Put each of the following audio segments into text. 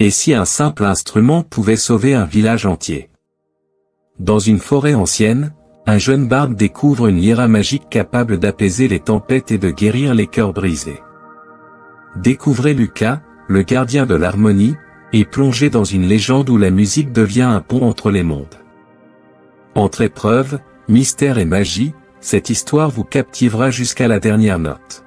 Et si un simple instrument pouvait sauver un village entier? Dans une forêt ancienne, un jeune barde découvre une lyra magique capable d'apaiser les tempêtes et de guérir les cœurs brisés. Découvrez Lucas, le gardien de l'harmonie, et plongez dans une légende où la musique devient un pont entre les mondes. Entre épreuves, mystère et magie, cette histoire vous captivera jusqu'à la dernière note.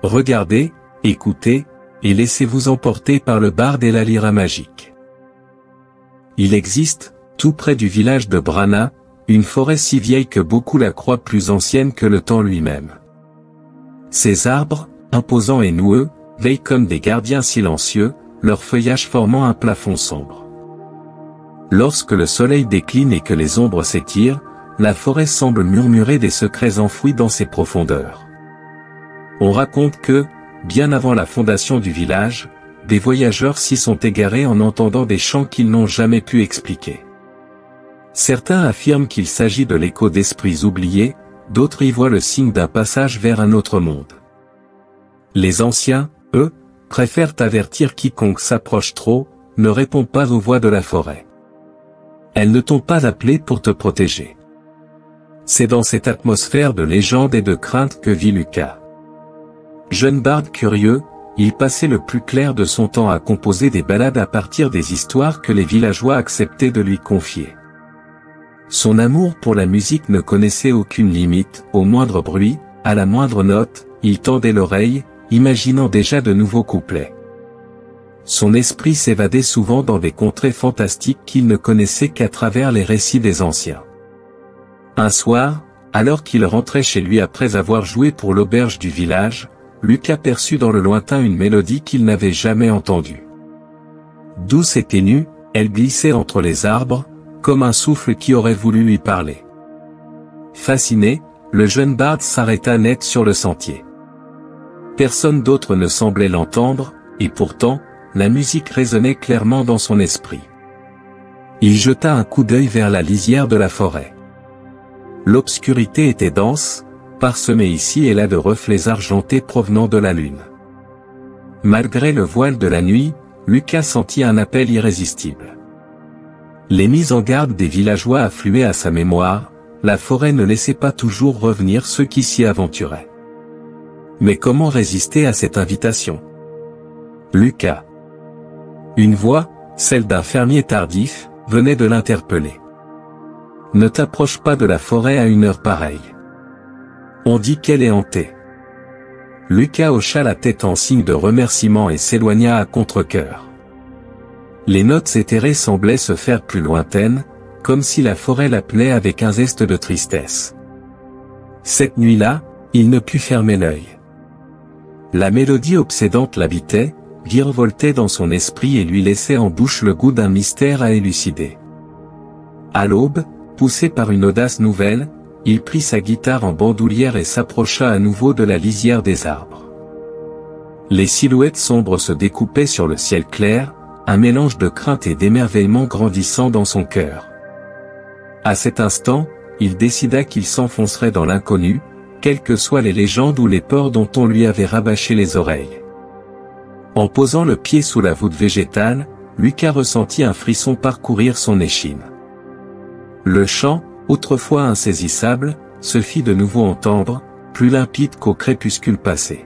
Regardez, écoutez, et laissez-vous emporter par le barde et la lyra magique. Il existe, tout près du village de Brana, une forêt si vieille que beaucoup la croient plus ancienne que le temps lui-même. Ces arbres, imposants et noueux, veillent comme des gardiens silencieux, leur feuillage formant un plafond sombre. Lorsque le soleil décline et que les ombres s'étirent, la forêt semble murmurer des secrets enfouis dans ses profondeurs. On raconte que, bien avant la fondation du village, des voyageurs s'y sont égarés en entendant des chants qu'ils n'ont jamais pu expliquer. Certains affirment qu'il s'agit de l'écho d'esprits oubliés, d'autres y voient le signe d'un passage vers un autre monde. Les anciens, eux, préfèrent avertir quiconque s'approche trop, ne répond pas aux voix de la forêt. Elles ne t'ont pas appelé pour te protéger. C'est dans cette atmosphère de légende et de crainte que vit Lucas. Jeune barde curieux, il passait le plus clair de son temps à composer des ballades à partir des histoires que les villageois acceptaient de lui confier. Son amour pour la musique ne connaissait aucune limite, au moindre bruit, à la moindre note, il tendait l'oreille, imaginant déjà de nouveaux couplets. Son esprit s'évadait souvent dans des contrées fantastiques qu'il ne connaissait qu'à travers les récits des anciens. Un soir, alors qu'il rentrait chez lui après avoir joué pour l'auberge du village, Lucas perçut dans le lointain une mélodie qu'il n'avait jamais entendue. Douce et ténue, elle glissait entre les arbres, comme un souffle qui aurait voulu lui parler. Fasciné, le jeune barde s'arrêta net sur le sentier. Personne d'autre ne semblait l'entendre, et pourtant, la musique résonnait clairement dans son esprit. Il jeta un coup d'œil vers la lisière de la forêt. L'obscurité était dense, parsemée ici et là de reflets argentés provenant de la lune. Malgré le voile de la nuit, Lucas sentit un appel irrésistible. Les mises en garde des villageois affluaient à sa mémoire, la forêt ne laissait pas toujours revenir ceux qui s'y aventuraient. Mais comment résister à cette invitation? Lucas. Une voix, celle d'un fermier tardif, venait de l'interpeller. Ne t'approche pas de la forêt à une heure pareille. On dit qu'elle est hantée. Lucas hocha la tête en signe de remerciement et s'éloigna à contre-cœur. Les notes éthérées semblaient se faire plus lointaines, comme si la forêt l'appelait avec un zeste de tristesse. Cette nuit-là, il ne put fermer l'œil. La mélodie obsédante l'habitait, virevoltait dans son esprit et lui laissait en bouche le goût d'un mystère à élucider. À l'aube, poussé par une audace nouvelle, il prit sa guitare en bandoulière et s'approcha à nouveau de la lisière des arbres. Les silhouettes sombres se découpaient sur le ciel clair, un mélange de crainte et d'émerveillement grandissant dans son cœur. À cet instant, il décida qu'il s'enfoncerait dans l'inconnu, quelles que soient les légendes ou les peurs dont on lui avait rabâché les oreilles. En posant le pied sous la voûte végétale, Lucas ressentit un frisson parcourir son échine. Le chant, autrefois insaisissable, se fit de nouveau entendre, plus limpide qu'au crépuscule passé.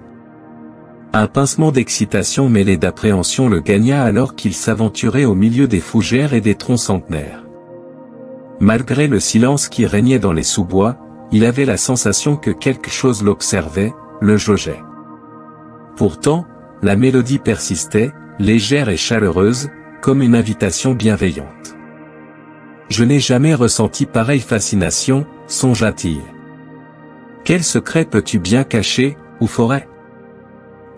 Un pincement d'excitation mêlé d'appréhension le gagna alors qu'il s'aventurait au milieu des fougères et des troncs centenaires. Malgré le silence qui régnait dans les sous-bois, il avait la sensation que quelque chose l'observait, le jaugeait. Pourtant, la mélodie persistait, légère et chaleureuse, comme une invitation bienveillante. « Je n'ai jamais ressenti pareille fascination », songea-t-il. « Quel secret peux-tu bien cacher, ou forêt ?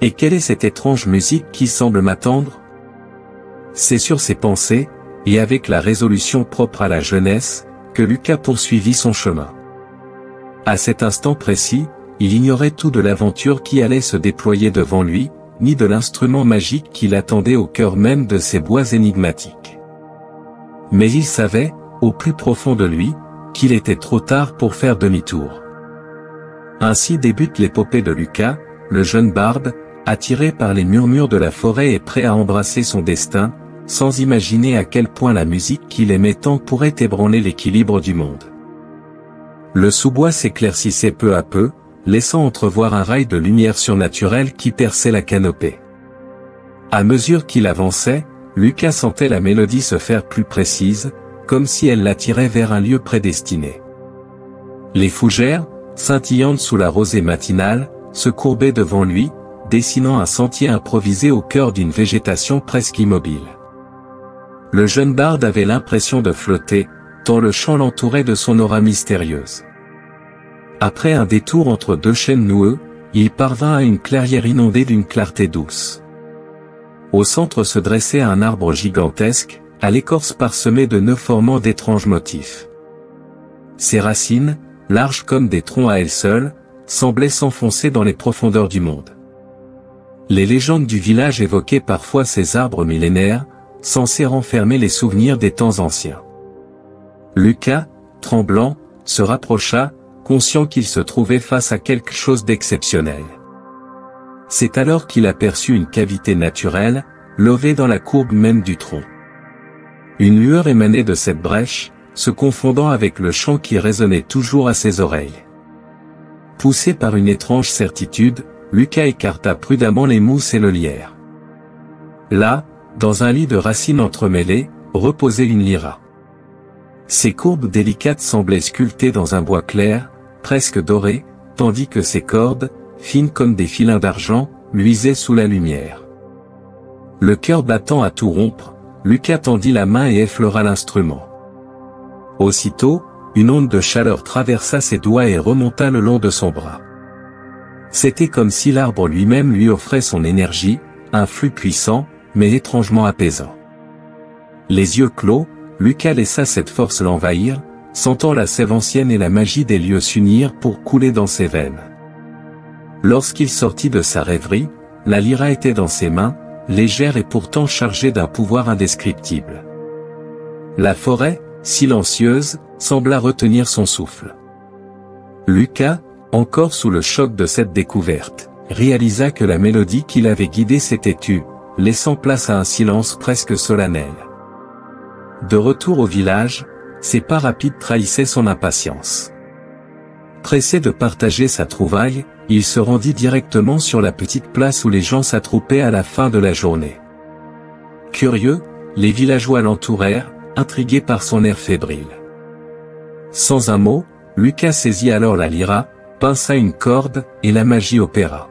Et quelle est cette étrange musique qui semble m'attendre ? » C'est sur ces pensées, et avec la résolution propre à la jeunesse, que Lucas poursuivit son chemin. À cet instant précis, il ignorait tout de l'aventure qui allait se déployer devant lui, ni de l'instrument magique qui l'attendait au cœur même de ces bois énigmatiques. Mais il savait, au plus profond de lui, qu'il était trop tard pour faire demi-tour. Ainsi débute l'épopée de Lucas, le jeune barde, attiré par les murmures de la forêt et prêt à embrasser son destin, sans imaginer à quel point la musique qu'il aimait tant pourrait ébranler l'équilibre du monde. Le sous-bois s'éclaircissait peu à peu, laissant entrevoir un rail de lumière surnaturelle qui perçait la canopée. À mesure qu'il avançait, Lucas sentait la mélodie se faire plus précise, comme si elle l'attirait vers un lieu prédestiné. Les fougères, scintillantes sous la rosée matinale, se courbaient devant lui, dessinant un sentier improvisé au cœur d'une végétation presque immobile. Le jeune barde avait l'impression de flotter, tant le chant l'entourait de son aura mystérieuse. Après un détour entre deux chênes noueux, il parvint à une clairière inondée d'une clarté douce. Au centre se dressait un arbre gigantesque, à l'écorce parsemée de nœuds formant d'étranges motifs. Ses racines, larges comme des troncs à elles seules, semblaient s'enfoncer dans les profondeurs du monde. Les légendes du village évoquaient parfois ces arbres millénaires, censés renfermer les souvenirs des temps anciens. Lucas, tremblant, se rapprocha, conscient qu'il se trouvait face à quelque chose d'exceptionnel. C'est alors qu'il aperçut une cavité naturelle, levée dans la courbe même du tronc. Une lueur émanait de cette brèche, se confondant avec le chant qui résonnait toujours à ses oreilles. Poussé par une étrange certitude, Lucas écarta prudemment les mousses et le lierre. Là, dans un lit de racines entremêlées, reposait une lyra. Ses courbes délicates semblaient sculptées dans un bois clair, presque doré, tandis que ses cordes, fines comme des filins d'argent, luisaient sous la lumière. Le cœur battant à tout rompre, Lucas tendit la main et effleura l'instrument. Aussitôt, une onde de chaleur traversa ses doigts et remonta le long de son bras. C'était comme si l'arbre lui-même lui offrait son énergie, un flux puissant, mais étrangement apaisant. Les yeux clos, Lucas laissa cette force l'envahir, sentant la sève ancienne et la magie des lieux s'unir pour couler dans ses veines. Lorsqu'il sortit de sa rêverie, la lyra était dans ses mains, légère et pourtant chargée d'un pouvoir indescriptible. La forêt, silencieuse, sembla retenir son souffle. Lucas, encore sous le choc de cette découverte, réalisa que la mélodie qui l'avait guidé s'était tue, laissant place à un silence presque solennel. De retour au village, ses pas rapides trahissaient son impatience. Pressé de partager sa trouvaille, il se rendit directement sur la petite place où les gens s'attroupaient à la fin de la journée. Curieux, les villageois l'entourèrent, intrigués par son air fébrile. Sans un mot, Lucas saisit alors la lyra, pinça une corde, et la magie opéra.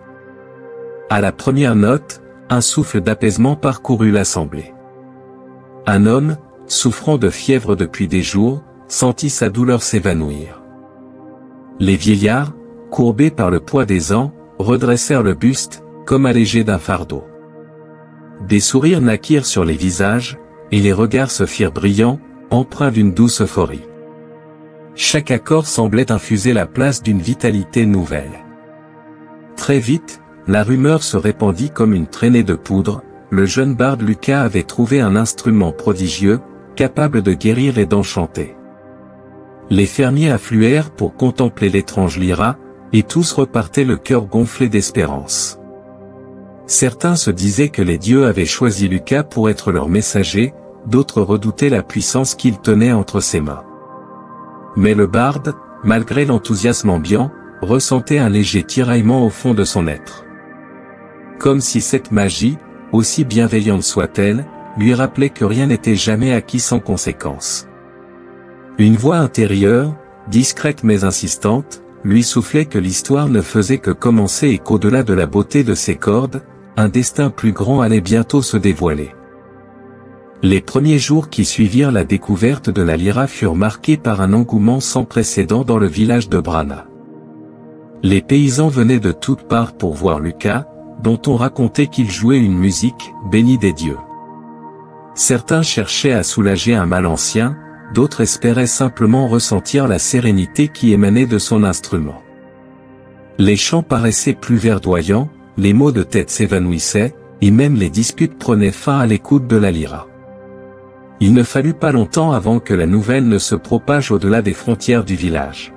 À la première note, un souffle d'apaisement parcourut l'assemblée. Un homme, souffrant de fièvre depuis des jours, sentit sa douleur s'évanouir. Les vieillards, courbés par le poids des ans, redressèrent le buste, comme allégés d'un fardeau. Des sourires naquirent sur les visages, et les regards se firent brillants, empreints d'une douce euphorie. Chaque accord semblait infuser la place d'une vitalité nouvelle. Très vite, la rumeur se répandit comme une traînée de poudre, le jeune barde Lucas avait trouvé un instrument prodigieux, capable de guérir et d'enchanter. Les fermiers affluèrent pour contempler l'étrange lyra, et tous repartaient le cœur gonflé d'espérance. Certains se disaient que les dieux avaient choisi Lucas pour être leur messager, d'autres redoutaient la puissance qu'il tenait entre ses mains. Mais le barde, malgré l'enthousiasme ambiant, ressentait un léger tiraillement au fond de son être. Comme si cette magie, aussi bienveillante soit-elle, lui rappelait que rien n'était jamais acquis sans conséquence. Une voix intérieure, discrète mais insistante, lui soufflait que l'histoire ne faisait que commencer et qu'au-delà de la beauté de ses cordes, un destin plus grand allait bientôt se dévoiler. Les premiers jours qui suivirent la découverte de la lyra furent marqués par un engouement sans précédent dans le village de Brana. Les paysans venaient de toutes parts pour voir Lucas, dont on racontait qu'il jouait une musique bénie des dieux. Certains cherchaient à soulager un mal ancien, d'autres espéraient simplement ressentir la sérénité qui émanait de son instrument. Les chants paraissaient plus verdoyants, les maux de tête s'évanouissaient, et même les disputes prenaient fin à l'écoute de la lyra. Il ne fallut pas longtemps avant que la nouvelle ne se propage au-delà des frontières du village.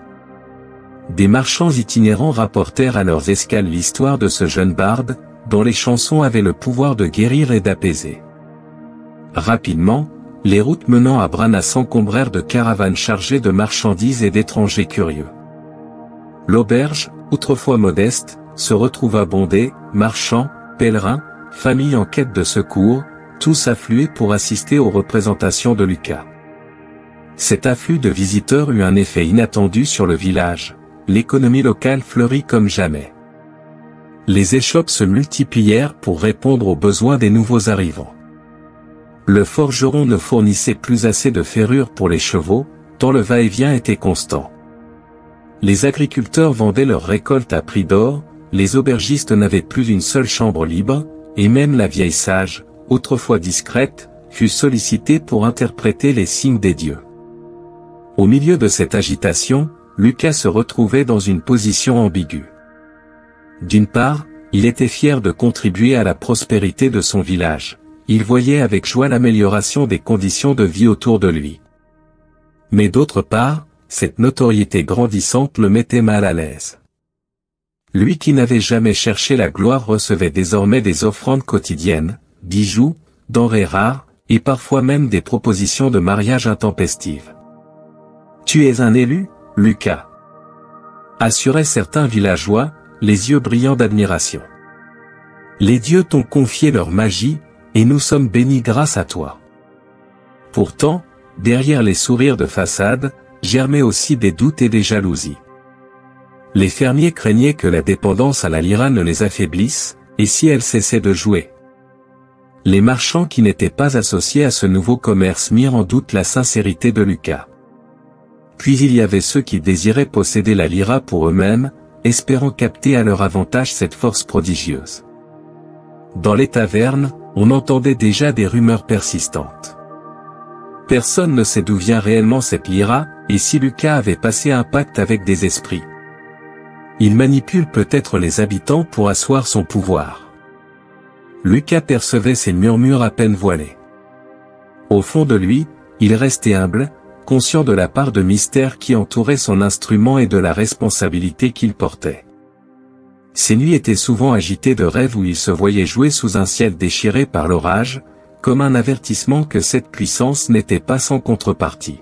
Des marchands itinérants rapportèrent à leurs escales l'histoire de ce jeune barde, dont les chansons avaient le pouvoir de guérir et d'apaiser. Rapidement, les routes menant à Brana s'encombrèrent de caravanes chargées de marchandises et d'étrangers curieux. L'auberge, autrefois modeste, se retrouva bondée, marchands, pèlerins, familles en quête de secours, tous affluaient pour assister aux représentations de Lucas. Cet afflux de visiteurs eut un effet inattendu sur le village, l'économie locale fleurit comme jamais. Les échoppes se multiplièrent pour répondre aux besoins des nouveaux arrivants. Le forgeron ne fournissait plus assez de ferrures pour les chevaux, tant le va-et-vient était constant. Les agriculteurs vendaient leurs récoltes à prix d'or, les aubergistes n'avaient plus d'une seule chambre libre, et même la vieille sage, autrefois discrète, fut sollicitée pour interpréter les signes des dieux. Au milieu de cette agitation, Lucas se retrouvait dans une position ambiguë. D'une part, il était fier de contribuer à la prospérité de son village. Il voyait avec joie l'amélioration des conditions de vie autour de lui. Mais d'autre part, cette notoriété grandissante le mettait mal à l'aise. Lui qui n'avait jamais cherché la gloire recevait désormais des offrandes quotidiennes, bijoux, denrées rares, et parfois même des propositions de mariage intempestives. « Tu es un élu, Lucas » assuraient certains villageois, les yeux brillants d'admiration. « Les dieux t'ont confié leur magie, et nous sommes bénis grâce à toi. » Pourtant, derrière les sourires de façade, germaient aussi des doutes et des jalousies. Les fermiers craignaient que la dépendance à la lyra ne les affaiblisse, et si elle cessait de jouer. Les marchands qui n'étaient pas associés à ce nouveau commerce mirent en doute la sincérité de Lucas. Puis il y avait ceux qui désiraient posséder la lyra pour eux-mêmes, espérant capter à leur avantage cette force prodigieuse. Dans les tavernes, on entendait déjà des rumeurs persistantes. Personne ne sait d'où vient réellement cette lyra, et si Lucas avait passé un pacte avec des esprits. Il manipule peut-être les habitants pour asseoir son pouvoir. Lucas percevait ces murmures à peine voilés. Au fond de lui, il restait humble, conscient de la part de mystère qui entourait son instrument et de la responsabilité qu'il portait. Ses nuits étaient souvent agitées de rêves où il se voyait jouer sous un ciel déchiré par l'orage, comme un avertissement que cette puissance n'était pas sans contrepartie.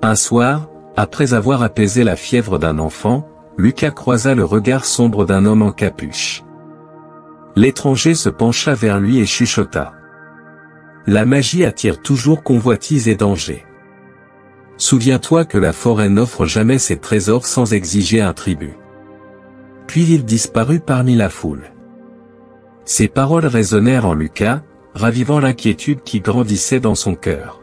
Un soir, après avoir apaisé la fièvre d'un enfant, Lucas croisa le regard sombre d'un homme en capuche. L'étranger se pencha vers lui et chuchota. « La magie attire toujours convoitise et danger. Souviens-toi que la forêt n'offre jamais ses trésors sans exiger un tribut. » Puis il disparut parmi la foule. Ces paroles résonnèrent en Lucas, ravivant l'inquiétude qui grandissait dans son cœur.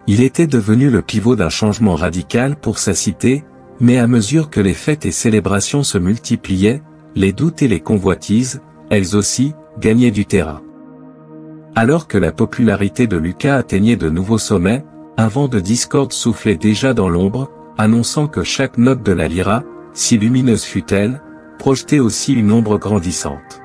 Il était devenu le pivot d'un changement radical pour sa cité, mais à mesure que les fêtes et célébrations se multipliaient, les doutes et les convoitises, elles aussi, gagnaient du terrain. Alors que la popularité de Lucas atteignait de nouveaux sommets, un vent de discorde soufflait déjà dans l'ombre, annonçant que chaque note de la lyra, si lumineuse fût-elle, projetait aussi une ombre grandissante.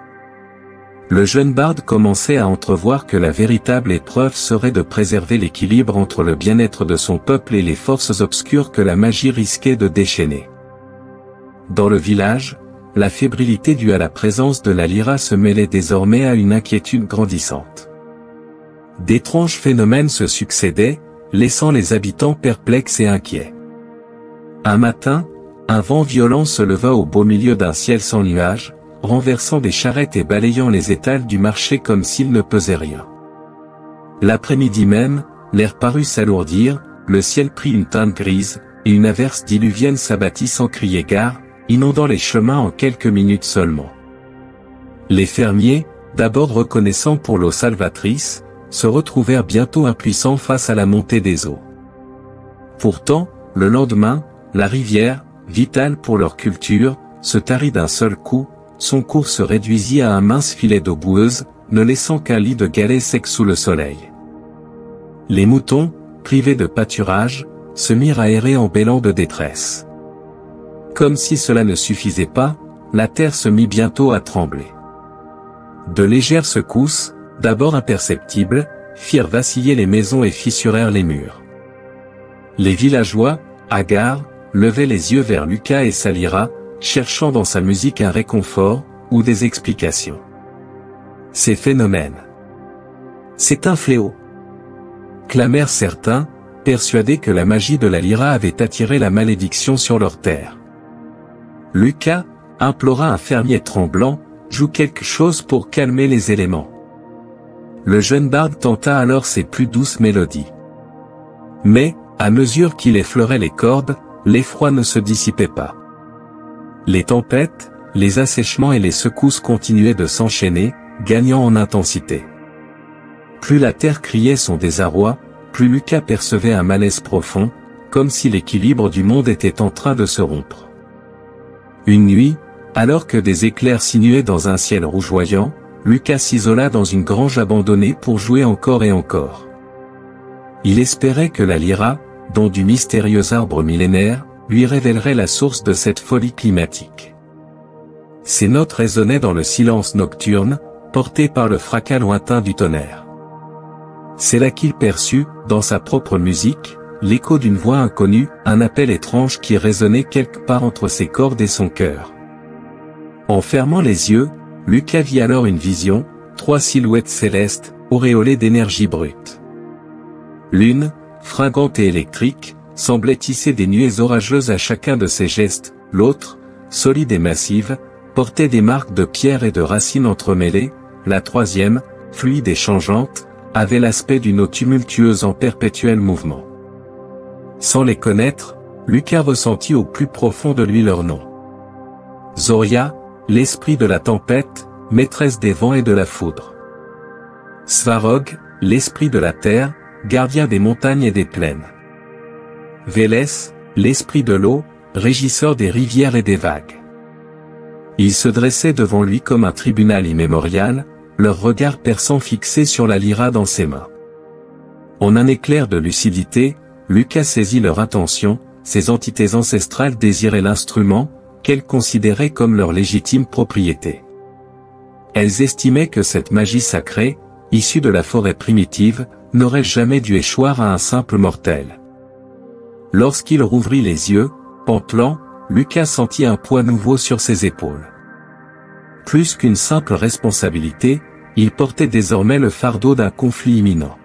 Le jeune barde commençait à entrevoir que la véritable épreuve serait de préserver l'équilibre entre le bien-être de son peuple et les forces obscures que la magie risquait de déchaîner. Dans le village, la fébrilité due à la présence de la lyra se mêlait désormais à une inquiétude grandissante. D'étranges phénomènes se succédaient, laissant les habitants perplexes et inquiets. Un matin, un vent violent se leva au beau milieu d'un ciel sans nuages, renversant des charrettes et balayant les étals du marché comme s'il ne pesait rien. L'après-midi même, l'air parut s'alourdir, le ciel prit une teinte grise, et une averse diluvienne s'abattit sans crier gare, inondant les chemins en quelques minutes seulement. Les fermiers, d'abord reconnaissants pour l'eau salvatrice, se retrouvèrent bientôt impuissants face à la montée des eaux. Pourtant, le lendemain, la rivière, vitale pour leur culture, se tarit d'un seul coup, son cours se réduisit à un mince filet d'eau boueuse, ne laissant qu'un lit de galets secs sous le soleil. Les moutons, privés de pâturage, se mirent à errer en bêlant de détresse. Comme si cela ne suffisait pas, la terre se mit bientôt à trembler. De légères secousses, d'abord imperceptibles, firent vaciller les maisons et fissurèrent les murs. Les villageois, hagards, levaient les yeux vers Lucas et sa lyra, cherchant dans sa musique un réconfort, ou des explications. Ces phénomènes. C'est un fléau, clamèrent certains, persuadés que la magie de la lyra avait attiré la malédiction sur leur terre. Lucas, implora un fermier tremblant, joue quelque chose pour calmer les éléments. Le jeune barde tenta alors ses plus douces mélodies. Mais, à mesure qu'il effleurait les cordes, l'effroi ne se dissipait pas. Les tempêtes, les assèchements et les secousses continuaient de s'enchaîner, gagnant en intensité. Plus la terre criait son désarroi, plus Lucas percevait un malaise profond, comme si l'équilibre du monde était en train de se rompre. Une nuit, alors que des éclairs sinuaient dans un ciel rougeoyant, Lucas s'isola dans une grange abandonnée pour jouer encore et encore. Il espérait que la lyra, don du mystérieux arbre millénaire, lui révélerait la source de cette folie climatique. Ses notes résonnaient dans le silence nocturne, portées par le fracas lointain du tonnerre. C'est là qu'il perçut, dans sa propre musique, l'écho d'une voix inconnue, un appel étrange qui résonnait quelque part entre ses cordes et son cœur. En fermant les yeux, Lucas vit alors une vision, 3 silhouettes célestes, auréolées d'énergie brute. L'une, fringante et électrique, semblait tisser des nuées orageuses à chacun de ses gestes, l'autre, solide et massive, portait des marques de pierre et de racines entremêlées, la troisième, fluide et changeante, avait l'aspect d'une eau tumultueuse en perpétuel mouvement. Sans les connaître, Lucas ressentit au plus profond de lui leur nom. Zoria, l'esprit de la tempête, maîtresse des vents et de la foudre. Svarog, l'esprit de la terre, gardien des montagnes et des plaines. Vélès, l'esprit de l'eau, régisseur des rivières et des vagues. Ils se dressaient devant lui comme un tribunal immémorial, leur regard perçant fixé sur la lyra dans ses mains. En un éclair de lucidité, Lucas saisit leur intention, ces entités ancestrales désiraient l'instrument, qu'elles considéraient comme leur légitime propriété. Elles estimaient que cette magie sacrée, issue de la forêt primitive, n'aurait jamais dû échoir à un simple mortel. Lorsqu'il rouvrit les yeux, pantelant, Lucas sentit un poids nouveau sur ses épaules. Plus qu'une simple responsabilité, il portait désormais le fardeau d'un conflit imminent.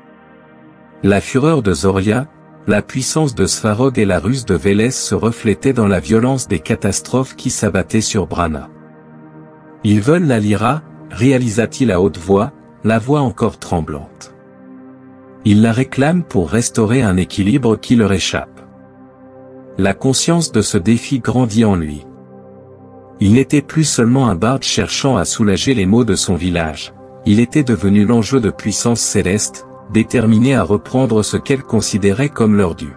La fureur de Zoria, la puissance de Svarog et la ruse de Vélès se reflétaient dans la violence des catastrophes qui s'abattaient sur Brana. Ils veulent la lyra, réalisa-t-il à haute voix, la voix encore tremblante. Ils la réclament pour restaurer un équilibre qui leur échappe. La conscience de ce défi grandit en lui. Il n'était plus seulement un barde cherchant à soulager les maux de son village, il était devenu l'enjeu de puissance céleste, déterminé à reprendre ce qu'elle considérait comme leur dû.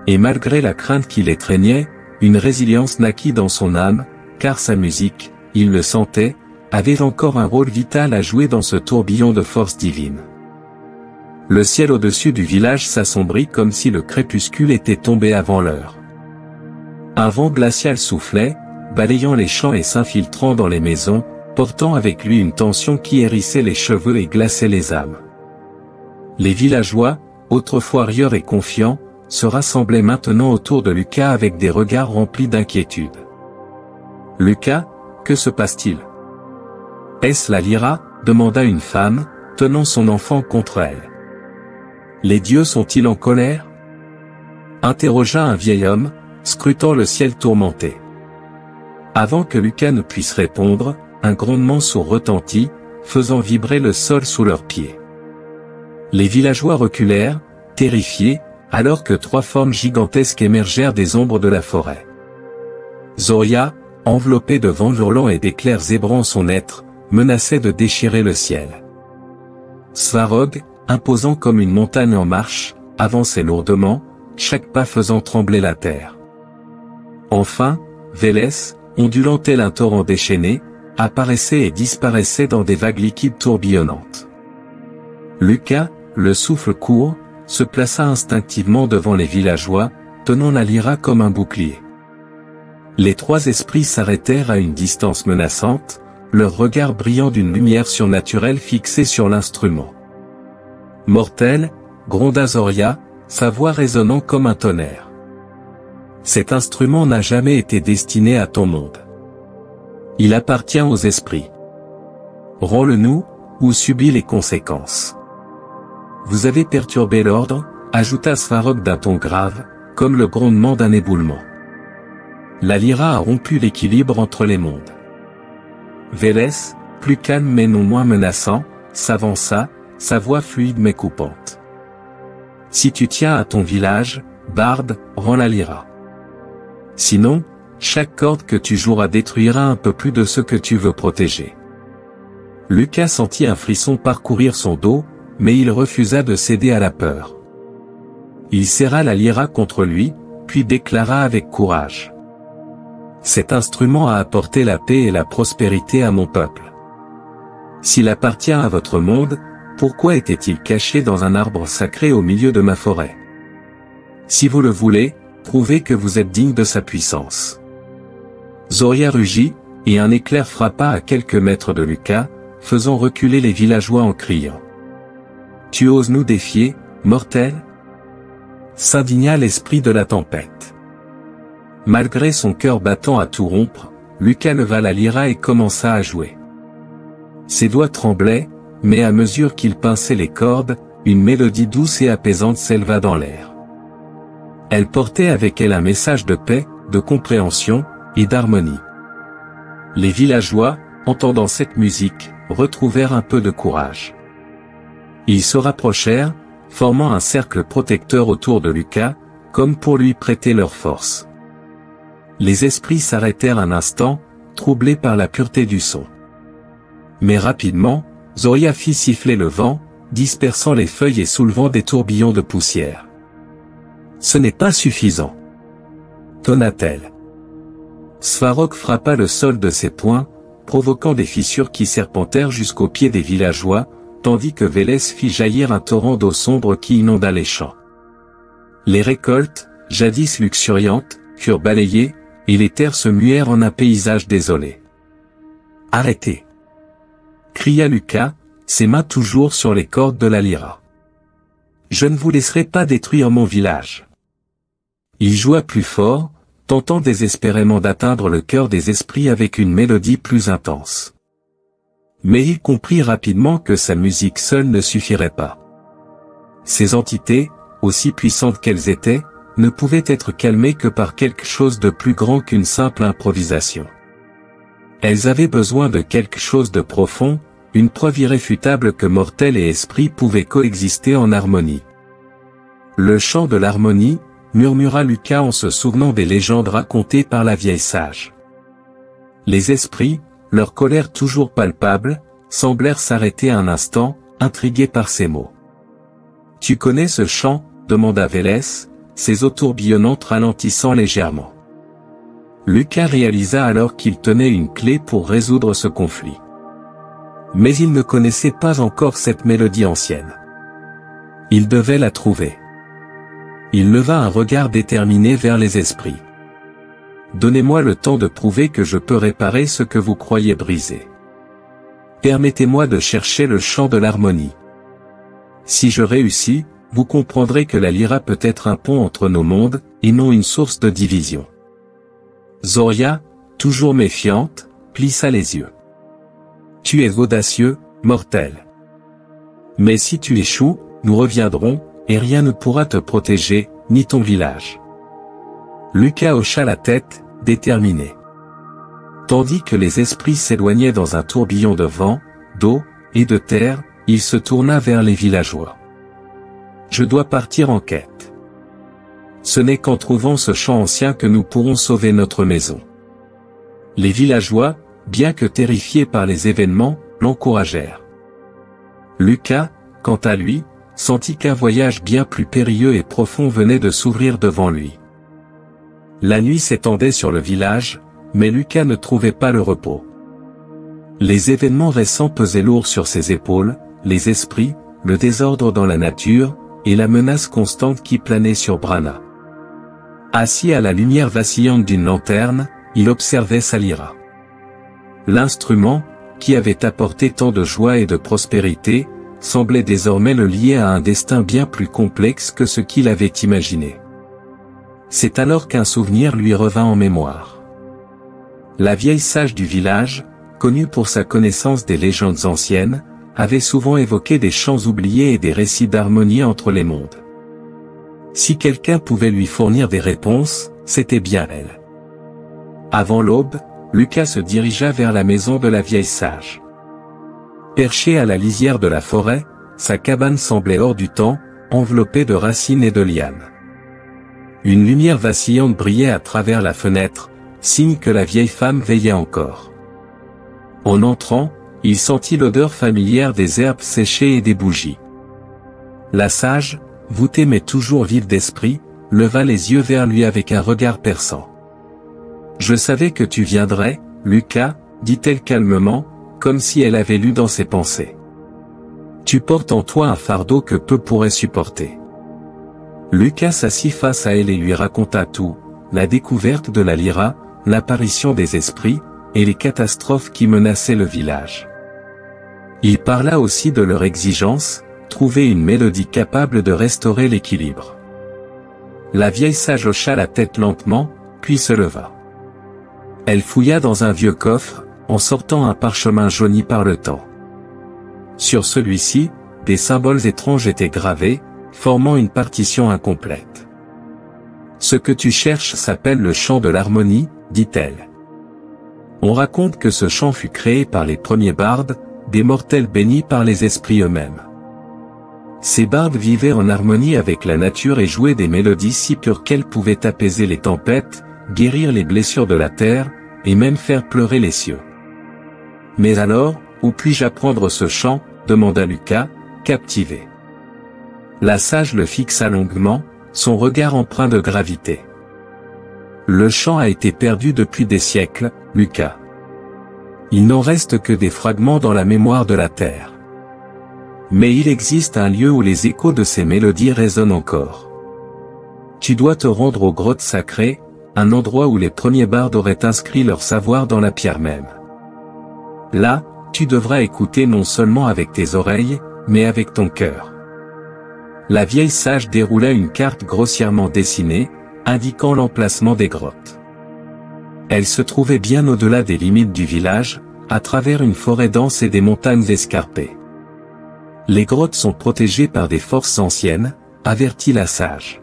Et malgré la crainte qui l'étreignait, une résilience naquit dans son âme, car sa musique, il le sentait, avait encore un rôle vital à jouer dans ce tourbillon de force divine. Le ciel au-dessus du village s'assombrit comme si le crépuscule était tombé avant l'heure. Un vent glacial soufflait, balayant les champs et s'infiltrant dans les maisons, portant avec lui une tension qui hérissait les cheveux et glaçait les âmes. Les villageois, autrefois rieurs et confiants, se rassemblaient maintenant autour de Lucas avec des regards remplis d'inquiétude. « Lucas, que se passe-t-il ? Est-ce la lyra ?» demanda une femme, tenant son enfant contre elle. « Les dieux sont-ils en colère ?» interrogea un vieil homme, scrutant le ciel tourmenté. Avant que Lucas ne puisse répondre, un grondement sourd retentit, faisant vibrer le sol sous leurs pieds. Les villageois reculèrent, terrifiés, alors que 3 formes gigantesques émergèrent des ombres de la forêt. Zoria, enveloppée de vents hurlants et d'éclairs zébrant son être, menaçait de déchirer le ciel. Svarog, imposant comme une montagne en marche, avançait lourdement, chaque pas faisant trembler la terre. Enfin, Vélès, ondulant tel un torrent déchaîné, apparaissait et disparaissait dans des vagues liquides tourbillonnantes. Lucas, le souffle court, se plaça instinctivement devant les villageois, tenant la lyra comme un bouclier. Les 3 esprits s'arrêtèrent à une distance menaçante, leur regard brillant d'une lumière surnaturelle fixée sur l'instrument. « Mortel !» gronda Zoria, sa voix résonnant comme un tonnerre. « Cet instrument n'a jamais été destiné à ton monde. Il appartient aux esprits. Rends-le-nous, ou subis les conséquences. Vous avez perturbé l'ordre, ajouta Svarog d'un ton grave, comme le grondement d'un éboulement. La lyra a rompu l'équilibre entre les mondes. Vélès, plus calme mais non moins menaçant, s'avança, sa voix fluide mais coupante. Si tu tiens à ton village, barde, rends la lyra. Sinon, chaque corde que tu joueras détruira un peu plus de ce que tu veux protéger. Lucas sentit un frisson parcourir son dos, mais il refusa de céder à la peur. Il serra la lyra contre lui, puis déclara avec courage. Cet instrument a apporté la paix et la prospérité à mon peuple. S'il appartient à votre monde, pourquoi était-il caché dans un arbre sacré au milieu de ma forêt? Si vous le voulez, prouvez que vous êtes digne de sa puissance. Zoria rugit, et un éclair frappa à quelques mètres de Lucas, faisant reculer les villageois en criant. Tu oses nous défier, mortel? S'indigna l'esprit de la tempête. Malgré son cœur battant à tout rompre, Lucas leva la lyra et commença à jouer. Ses doigts tremblaient, mais à mesure qu'il pinçait les cordes, une mélodie douce et apaisante s'éleva dans l'air. Elle portait avec elle un message de paix, de compréhension, et d'harmonie. Les villageois, entendant cette musique, retrouvèrent un peu de courage. Ils se rapprochèrent, formant un cercle protecteur autour de Lucas, comme pour lui prêter leur force. Les esprits s'arrêtèrent un instant, troublés par la pureté du son. Mais rapidement, Zoria fit siffler le vent, dispersant les feuilles et soulevant des tourbillons de poussière. Ce n'est pas suffisant, tonna-t-elle. Svarog frappa le sol de ses poings, provoquant des fissures qui serpentèrent jusqu'aux pieds des villageois, tandis que Vélès fit jaillir un torrent d'eau sombre qui inonda les champs. Les récoltes, jadis luxuriantes, furent balayées, et les terres se muèrent en un paysage désolé. « Arrêtez !» cria Lucas, ses mains toujours sur les cordes de la lyra. « Je ne vous laisserai pas détruire mon village. » Il joua plus fort, tentant désespérément d'atteindre le cœur des esprits avec une mélodie plus intense. Mais il comprit rapidement que sa musique seule ne suffirait pas. Ces entités, aussi puissantes qu'elles étaient, ne pouvaient être calmées que par quelque chose de plus grand qu'une simple improvisation. Elles avaient besoin de quelque chose de profond, une preuve irréfutable que mortels et esprits pouvaient coexister en harmonie. Le chant de l'harmonie, murmura Lucas en se souvenant des légendes racontées par la vieille sage. Les esprits, leur colère toujours palpable, semblèrent s'arrêter un instant, intrigués par ces mots. « Tu connais ce chant ?» demanda Vélès, ses eaux tourbillonnantes ralentissant légèrement. Lucas réalisa alors qu'il tenait une clé pour résoudre ce conflit. Mais il ne connaissait pas encore cette mélodie ancienne. Il devait la trouver. Il leva un regard déterminé vers les esprits. « Donnez-moi le temps de prouver que je peux réparer ce que vous croyez brisé. Permettez-moi de chercher le chant de l'harmonie. Si je réussis, vous comprendrez que la lyra peut être un pont entre nos mondes, et non une source de division. » Zoria, toujours méfiante, plissa les yeux. « Tu es audacieux, mortel. Mais si tu échoues, nous reviendrons, et rien ne pourra te protéger, ni ton village. » Lucas hocha la tête, déterminé. Tandis que les esprits s'éloignaient dans un tourbillon de vent, d'eau, et de terre, il se tourna vers les villageois. « Je dois partir en quête. Ce n'est qu'en trouvant ce chant ancien que nous pourrons sauver notre maison. » Les villageois, bien que terrifiés par les événements, l'encouragèrent. Lucas, quant à lui, sentit qu'un voyage bien plus périlleux et profond venait de s'ouvrir devant lui. La nuit s'étendait sur le village, mais Lucas ne trouvait pas le repos. Les événements récents pesaient lourd sur ses épaules, les esprits, le désordre dans la nature, et la menace constante qui planait sur Brana. Assis à la lumière vacillante d'une lanterne, il observait sa lyra. L'instrument, qui avait apporté tant de joie et de prospérité, semblait désormais le lier à un destin bien plus complexe que ce qu'il avait imaginé. C'est alors qu'un souvenir lui revint en mémoire. La vieille sage du village, connue pour sa connaissance des légendes anciennes, avait souvent évoqué des chants oubliés et des récits d'harmonie entre les mondes. Si quelqu'un pouvait lui fournir des réponses, c'était bien elle. Avant l'aube, Lucas se dirigea vers la maison de la vieille sage. Perché à la lisière de la forêt, sa cabane semblait hors du temps, enveloppée de racines et de lianes. Une lumière vacillante brillait à travers la fenêtre, signe que la vieille femme veillait encore. En entrant, il sentit l'odeur familière des herbes séchées et des bougies. La sage, voûtée mais toujours vive d'esprit, leva les yeux vers lui avec un regard perçant. « Je savais que tu viendrais, Lucas, dit-elle calmement, comme si elle avait lu dans ses pensées. Tu portes en toi un fardeau que peu pourraient supporter. » Lucas s'assit face à elle et lui raconta tout, la découverte de la lyra, l'apparition des esprits, et les catastrophes qui menaçaient le village. Il parla aussi de leur exigence, trouver une mélodie capable de restaurer l'équilibre. La vieille sage hocha la tête lentement, puis se leva. Elle fouilla dans un vieux coffre, en sortant un parchemin jauni par le temps. Sur celui-ci, des symboles étranges étaient gravés, formant une partition incomplète. « Ce que tu cherches s'appelle le chant de l'harmonie, dit-elle. On raconte que ce chant fut créé par les premiers bardes, des mortels bénis par les esprits eux-mêmes. Ces bardes vivaient en harmonie avec la nature et jouaient des mélodies si pures qu'elles pouvaient apaiser les tempêtes, guérir les blessures de la terre, et même faire pleurer les cieux. Mais alors, où puis-je apprendre ce chant, demanda Lucas, captivé. La sage le fixa longuement, son regard empreint de gravité. Le chant a été perdu depuis des siècles, Lucas. Il n'en reste que des fragments dans la mémoire de la terre. Mais il existe un lieu où les échos de ces mélodies résonnent encore. Tu dois te rendre aux grottes sacrées, un endroit où les premiers bardes auraient inscrit leur savoir dans la pierre même. Là, tu devras écouter non seulement avec tes oreilles, mais avec ton cœur. La vieille sage déroula une carte grossièrement dessinée, indiquant l'emplacement des grottes. Elle se trouvait bien au-delà des limites du village, à travers une forêt dense et des montagnes escarpées. Les grottes sont protégées par des forces anciennes, avertit la sage.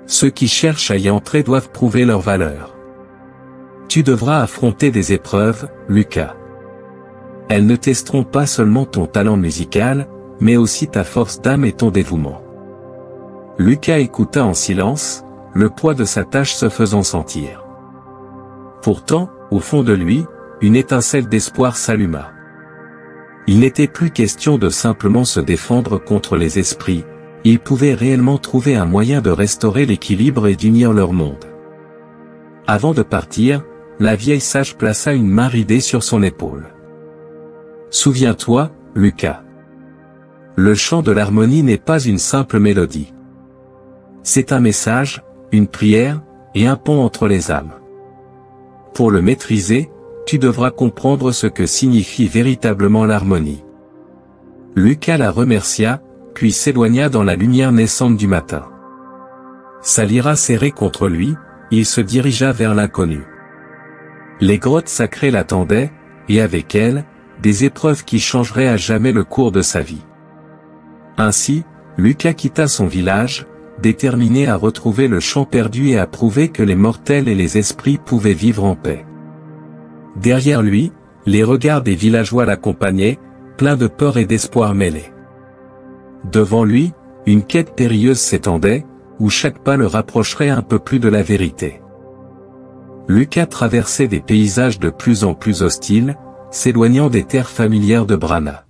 Ceux qui cherchent à y entrer doivent prouver leur valeur. Tu devras affronter des épreuves, Lucas. Elles ne testeront pas seulement ton talent musical, mais aussi ta force d'âme et ton dévouement. Lucas écouta en silence, le poids de sa tâche se faisant sentir. Pourtant, au fond de lui, une étincelle d'espoir s'alluma. Il n'était plus question de simplement se défendre contre les esprits, il pouvait réellement trouver un moyen de restaurer l'équilibre et d'unir leur monde. Avant de partir, la vieille sage plaça une main ridée sur son épaule. Souviens-toi, Lucas. Le chant de l'harmonie n'est pas une simple mélodie. C'est un message, une prière, et un pont entre les âmes. Pour le maîtriser, tu devras comprendre ce que signifie véritablement l'harmonie. Lucas la remercia, puis s'éloigna dans la lumière naissante du matin. Sa lyra serrée contre lui, il se dirigea vers l'inconnu. Les grottes sacrées l'attendaient, et avec elles, des épreuves qui changeraient à jamais le cours de sa vie. Ainsi, Lucas quitta son village, déterminé à retrouver le chant perdu et à prouver que les mortels et les esprits pouvaient vivre en paix. Derrière lui, les regards des villageois l'accompagnaient, pleins de peur et d'espoir mêlés. Devant lui, une quête périlleuse s'étendait, où chaque pas le rapprocherait un peu plus de la vérité. Lucas traversait des paysages de plus en plus hostiles, s'éloignant des terres familières de Brana.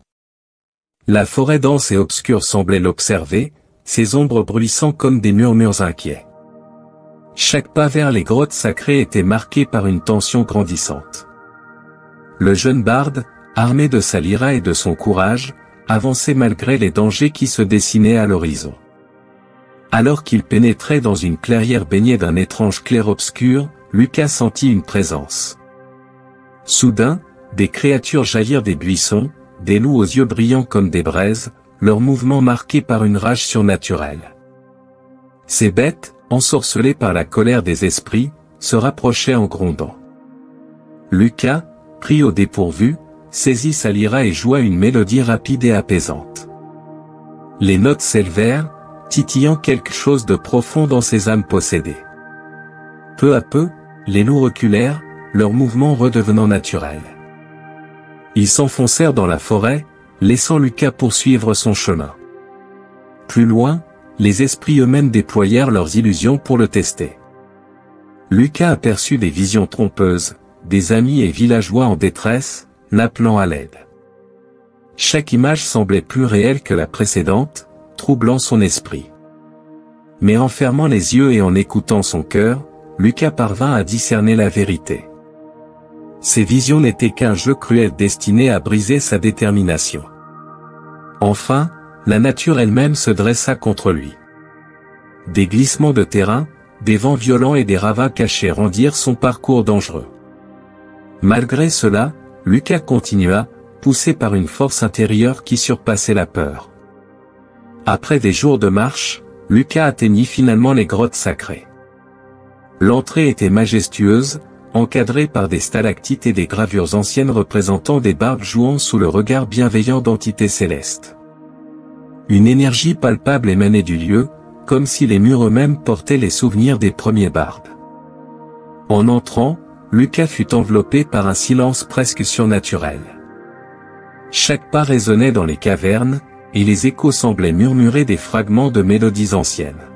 La forêt dense et obscure semblait l'observer, ses ombres bruissant comme des murmures inquiets. Chaque pas vers les grottes sacrées était marqué par une tension grandissante. Le jeune barde, armé de sa lyra et de son courage, avançait malgré les dangers qui se dessinaient à l'horizon. Alors qu'il pénétrait dans une clairière baignée d'un étrange clair-obscur, Lucas sentit une présence. Soudain, des créatures jaillirent des buissons, des loups aux yeux brillants comme des braises, leurs mouvements marqués par une rage surnaturelle. Ces bêtes, ensorcelées par la colère des esprits, se rapprochaient en grondant. Lucas, pris au dépourvu, saisit sa lyra et joua une mélodie rapide et apaisante. Les notes s'élevèrent, titillant quelque chose de profond dans ces âmes possédées. Peu à peu, les loups reculèrent, leurs mouvements redevenant naturels. Ils s'enfoncèrent dans la forêt, laissant Lucas poursuivre son chemin. Plus loin, les esprits eux-mêmes déployèrent leurs illusions pour le tester. Lucas aperçut des visions trompeuses, des amis et villageois en détresse, l'appelant à l'aide. Chaque image semblait plus réelle que la précédente, troublant son esprit. Mais en fermant les yeux et en écoutant son cœur, Lucas parvint à discerner la vérité. Ces visions n'étaient qu'un jeu cruel destiné à briser sa détermination. Enfin, la nature elle-même se dressa contre lui. Des glissements de terrain, des vents violents et des ravins cachés rendirent son parcours dangereux. Malgré cela, Lucas continua, poussé par une force intérieure qui surpassait la peur. Après des jours de marche, Lucas atteignit finalement les grottes sacrées. L'entrée était majestueuse, encadrée par des stalactites et des gravures anciennes représentant des barbes jouant sous le regard bienveillant d'entités célestes. Une énergie palpable émanait du lieu, comme si les murs eux-mêmes portaient les souvenirs des premiers barbes. En entrant, Lucas fut enveloppé par un silence presque surnaturel. Chaque pas résonnait dans les cavernes, et les échos semblaient murmurer des fragments de mélodies anciennes.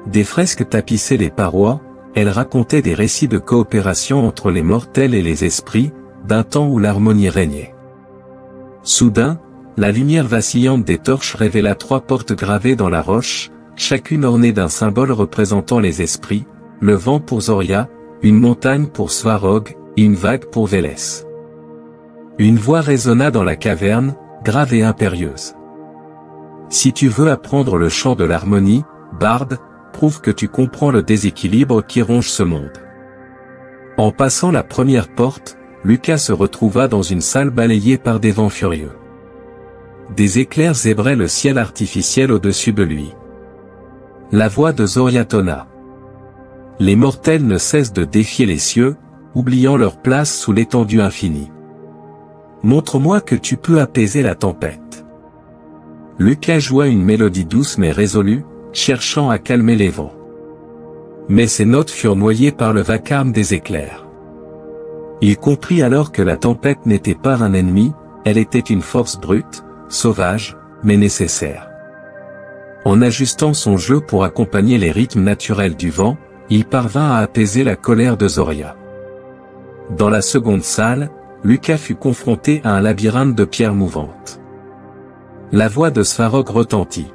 Des fresques tapissaient les parois, elles racontaient des récits de coopération entre les mortels et les esprits, d'un temps où l'harmonie régnait. Soudain, la lumière vacillante des torches révéla 3 portes gravées dans la roche, chacune ornée d'un symbole représentant les esprits, le vent pour Zoria, une montagne pour Svarog, et une vague pour Vélès. Une voix résonna dans la caverne, grave et impérieuse. Si tu veux apprendre le chant de l'harmonie, barde, prouve que tu comprends le déséquilibre qui ronge ce monde. En passant la première porte, Lucas se retrouva dans une salle balayée par des vents furieux. Des éclairs zébraient le ciel artificiel au-dessus de lui. La voix de Zoria tonna. Les mortels ne cessent de défier les cieux, oubliant leur place sous l'étendue infinie. Montre-moi que tu peux apaiser la tempête. Lucas joua une mélodie douce mais résolue, cherchant à calmer les vents. Mais ses notes furent noyées par le vacarme des éclairs. Il comprit alors que la tempête n'était pas un ennemi, elle était une force brute, sauvage, mais nécessaire. En ajustant son jeu pour accompagner les rythmes naturels du vent, il parvint à apaiser la colère de Zoria. Dans la seconde salle, Lucas fut confronté à un labyrinthe de pierres mouvantes. La voix de Svarog retentit.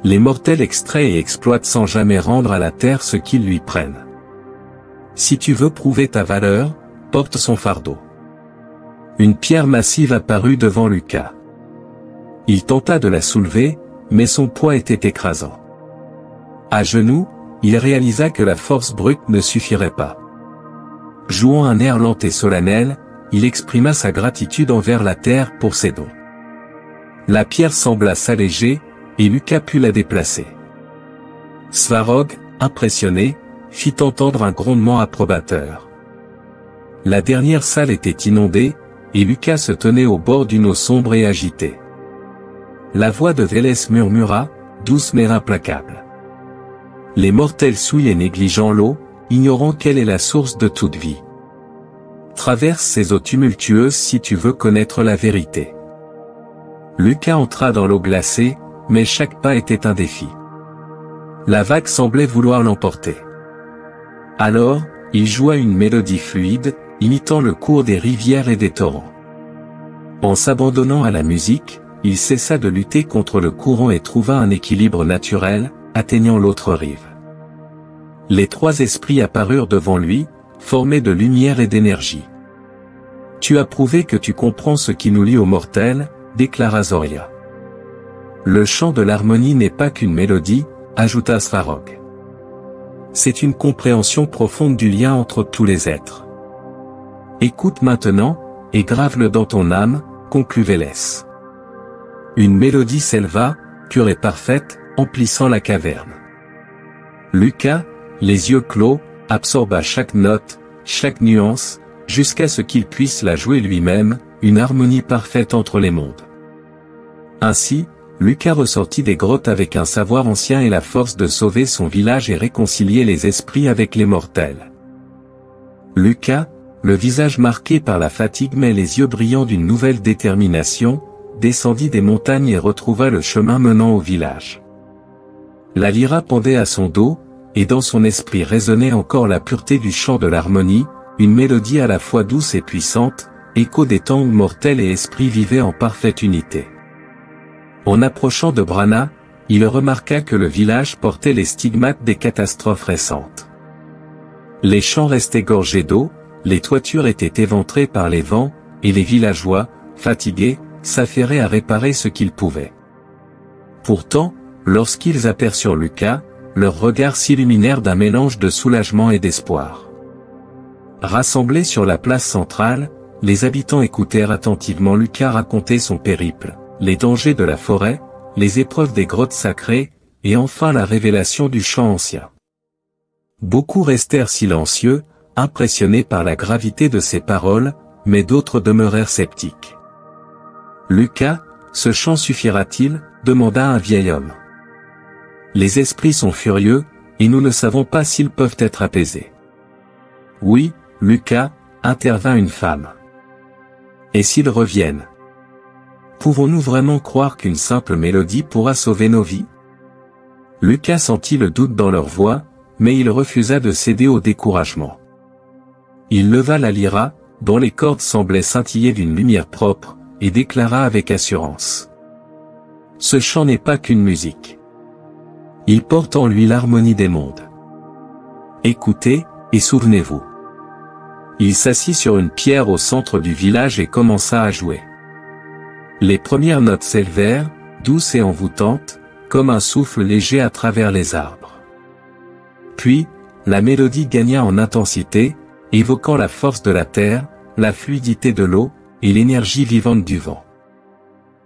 Les mortels extraient et exploitent sans jamais rendre à la terre ce qu'ils lui prennent. Si tu veux prouver ta valeur, porte son fardeau. Une pierre massive apparut devant Lucas. Il tenta de la soulever, mais son poids était écrasant. À genoux, il réalisa que la force brute ne suffirait pas. Jouant un air lent et solennel, il exprima sa gratitude envers la terre pour ses dons. La pierre sembla s'alléger, et Lucas put la déplacer. Svarog, impressionné, fit entendre un grondement approbateur. La dernière salle était inondée, et Lucas se tenait au bord d'une eau sombre et agitée. La voix de Vélès murmura, douce mais implacable. Les mortels souillent et négligent l'eau, ignorant quelle est la source de toute vie. Traverse ces eaux tumultueuses si tu veux connaître la vérité. Lucas entra dans l'eau glacée, mais chaque pas était un défi. La vague semblait vouloir l'emporter. Alors, il joua une mélodie fluide, imitant le cours des rivières et des torrents. En s'abandonnant à la musique, il cessa de lutter contre le courant et trouva un équilibre naturel, atteignant l'autre rive. Les 3 esprits apparurent devant lui, formés de lumière et d'énergie. « Tu as prouvé que tu comprends ce qui nous lie aux mortels », déclara Zoria. « Le chant de l'harmonie n'est pas qu'une mélodie », ajouta Svarog. « C'est une compréhension profonde du lien entre tous les êtres. Écoute maintenant, et grave-le dans ton âme, » conclut Vélès. Une mélodie s'éleva, pure et parfaite, emplissant la caverne. Lucas, les yeux clos, absorba chaque note, chaque nuance, jusqu'à ce qu'il puisse la jouer lui-même, une harmonie parfaite entre les mondes. Ainsi, Lucas ressortit des grottes avec un savoir ancien et la force de sauver son village et réconcilier les esprits avec les mortels. Lucas, le visage marqué par la fatigue mais les yeux brillants d'une nouvelle détermination, descendit des montagnes et retrouva le chemin menant au village. La lyra pendait à son dos, et dans son esprit résonnait encore la pureté du chant de l'harmonie, une mélodie à la fois douce et puissante, écho des temps où mortels et esprits vivaient en parfaite unité. En approchant de Brana, il remarqua que le village portait les stigmates des catastrophes récentes. Les champs restaient gorgés d'eau, les toitures étaient éventrées par les vents, et les villageois, fatigués, s'affairaient à réparer ce qu'ils pouvaient. Pourtant, lorsqu'ils aperçurent Lucas, leurs regards s'illuminèrent d'un mélange de soulagement et d'espoir. Rassemblés sur la place centrale, les habitants écoutèrent attentivement Lucas raconter son périple, les dangers de la forêt, les épreuves des grottes sacrées, et enfin la révélation du chant ancien. Beaucoup restèrent silencieux, impressionnés par la gravité de ses paroles, mais d'autres demeurèrent sceptiques. « Lucas, ce chant suffira-t-il » demanda un vieil homme. « Les esprits sont furieux, et nous ne savons pas s'ils peuvent être apaisés. »« Oui, Lucas, » intervint une femme. « Et s'ils reviennent ? Pouvons-nous vraiment croire qu'une simple mélodie pourra sauver nos vies ? » Lucas sentit le doute dans leur voix, mais il refusa de céder au découragement. Il leva la lyra, dont les cordes semblaient scintiller d'une lumière propre, et déclara avec assurance. « Ce chant n'est pas qu'une musique. Il porte en lui l'harmonie des mondes. Écoutez, et souvenez-vous. » Il s'assit sur une pierre au centre du village et commença à jouer. Les premières notes s'élevèrent, douces et envoûtantes, comme un souffle léger à travers les arbres. Puis, la mélodie gagna en intensité, évoquant la force de la terre, la fluidité de l'eau, et l'énergie vivante du vent.